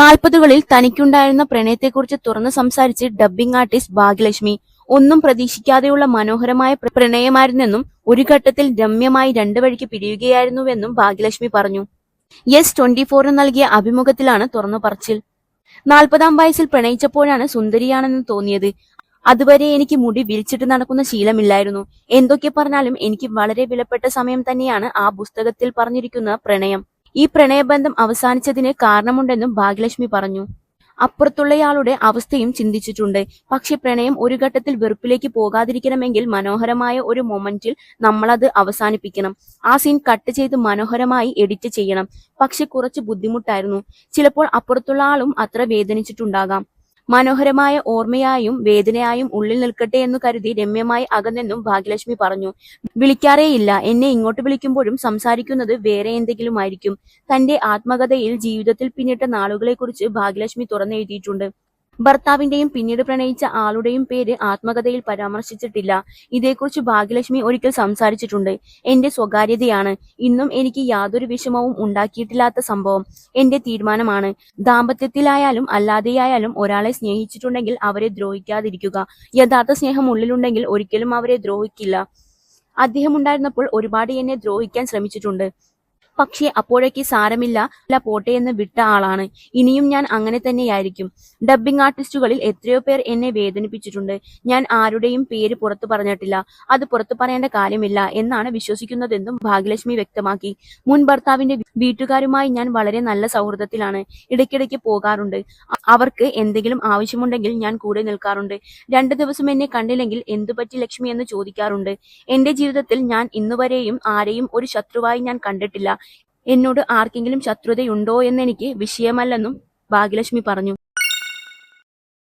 40കളിൽ തനിക്കുണ്ടായിരുന്ന പ്രണയത്തെക്കുറിച്ച് തുറന്നു സംസാരിച്ച് dubbing artist Bhagyalakshmi. ഒന്നും പ്രതീക്ഷിക്കാതെയുള്ള മനോഹരമായ പ്രണയമായിരുന്നെന്നും ഒരു ഘട്ടത്തിൽ രമ്യമായി രണ്ട് വഴിക്ക് പിരിയുകയായിരുന്നുവെന്നും ഭാഗ്യലക്ഷ്മി പറഞ്ഞു. യെസ്-24 നൽകിയ അഭിമുഖത്തിലാണ് തുറന്നു പറച്ചിൽ. 40-ാം വയസ്സിൽ പ്രണയിച്ചപ്പോഴാണ് സുന്ദരിയാണെന്ന് തോന്നിയത്. അതുവരെ എനിക്ക് മുടി വിരിച്ചിട്ട് നടക്കുന്ന ശീലമില്ലായിരുന്നു. എന്തൊക്കെ പറഞ്ഞാലും എനിക്ക് വളരെ വിലപ്പെട്ട സമയം തന്നെയാണ് ആ പുസ്തകത്തിൽ പറഞ്ഞിരിക്കുന്ന പ്രണയം. ഈ പ്രണയബന്ധം അവസാനിച്ചതിന് കാരണമുണ്ടെന്നും ഭാഗ്യലക്ഷ്മി പറഞ്ഞു. അപ്പുറത്തുള്ളയാളുടെ അവസ്ഥയും ചിന്തിച്ചിട്ടുണ്ട്. പക്ഷെ പ്രണയം ഒരു ഘട്ടത്തിൽ വെറുപ്പിലേക്ക് പോകാതിരിക്കണമെങ്കിൽ മനോഹരമായ ഒരു മൊമെന്റിൽ നമ്മളത് അവസാനിപ്പിക്കണം. ആ സീൻ കട്ട് ചെയ്ത് മനോഹരമായി എഡിറ്റ് ചെയ്യണം. പക്ഷെ കുറച്ച് ബുദ്ധിമുട്ടായിരുന്നു. ചിലപ്പോൾ അപ്പുറത്തുള്ള ആളും അത്ര വേദനിച്ചിട്ടുണ്ടാകാം. മനോഹരമായ ഓർമ്മയായും വേദനയായും ഉള്ളിൽ നിൽക്കട്ടെ എന്നു കരുതി രമ്യമായി അകന്നെന്നും ഭാഗ്യലക്ഷ്മി പറഞ്ഞു. വിളിക്കാറേയില്ല. എന്നെ ഇങ്ങോട്ട് വിളിക്കുമ്പോഴും സംസാരിക്കുന്നത് വേറെ എന്തെങ്കിലുമായിരിക്കും. തന്റെ ആത്മകഥയിൽ ജീവിതത്തിൽ പിന്നിട്ട നാളുകളെക്കുറിച്ച് ഭാഗ്യലക്ഷ്മി തുറന്നെഴുതിയിട്ടുണ്ട്. ഭർത്താവിന്റെയും പിന്നീട് പ്രണയിച്ച ആളുടെയും പേര് ആത്മകഥയിൽ പരാമർശിച്ചിട്ടില്ല. ഇതേക്കുറിച്ച് ഭാഗ്യലക്ഷ്മി ഒരിക്കൽ സംസാരിച്ചിട്ടുണ്ട്. എന്റെ സ്വകാര്യതയാണ്. ഇന്നും എനിക്ക് യാതൊരു വിഷമവും ഉണ്ടാക്കിയിട്ടില്ലാത്ത സംഭവം എന്റെ തീരുമാനമാണ്. ദാമ്പത്യത്തിലായാലും അല്ലാതെയായാലും ഒരാളെ സ്നേഹിച്ചിട്ടുണ്ടെങ്കിൽ അവരെ ദ്രോഹിക്കാതിരിക്കുക. യഥാർത്ഥ സ്നേഹം ഉള്ളിലുണ്ടെങ്കിൽ ഒരിക്കലും അവരെ ദ്രോഹിക്കില്ല. അദ്ദേഹം ഉണ്ടായിരുന്നപ്പോൾ ഒരുപാട് എന്നെ ദ്രോഹിക്കാൻ ശ്രമിച്ചിട്ടുണ്ട്. പക്ഷേ അപ്പോഴേക്ക് സാരമില്ല പോട്ടെ എന്ന് വിട്ട ആളാണ്. ഇനിയും ഞാൻ അങ്ങനെ തന്നെയായിരിക്കും. ഡബ്ബിംഗ് ആർട്ടിസ്റ്റുകളിൽ എത്രയോ പേർ എന്നെ വേദനിപ്പിച്ചിട്ടുണ്ട്. ഞാൻ ആരുടെയും പേര് പുറത്തു പറഞ്ഞിട്ടില്ല. അത് പുറത്തു പറയേണ്ട കാര്യമില്ല എന്നാണ് വിശ്വസിക്കുന്നതെന്നും ഭാഗ്യലക്ഷ്മി വ്യക്തമാക്കി. മുൻ ഭർത്താവിന്റെ വീട്ടുകാരുമായി ഞാൻ വളരെ നല്ല സൗഹൃദത്തിലാണ്. ഇടയ്ക്കിടയ്ക്ക് പോകാറുണ്ട്. അവർക്ക് എന്തെങ്കിലും ആവശ്യമുണ്ടെങ്കിൽ ഞാൻ കൂടെ നിൽക്കാറുണ്ട്. 2 ദിവസം എന്നെ കണ്ടില്ലെങ്കിൽ എന്തുപറ്റി ലക്ഷ്മി എന്ന് ചോദിക്കാറുണ്ട്. എന്റെ ജീവിതത്തിൽ ഞാൻ ഇന്നുവരെയും ആരെയും ഒരു ശത്രുവായി ഞാൻ കണ്ടിട്ടില്ല. എന്നോട് ആർക്കെങ്കിലും ശത്രുതയുണ്ടോ എന്നെനിക്ക് വിഷയമല്ലെന്നും ഭാഗ്യലക്ഷ്മി പറഞ്ഞു.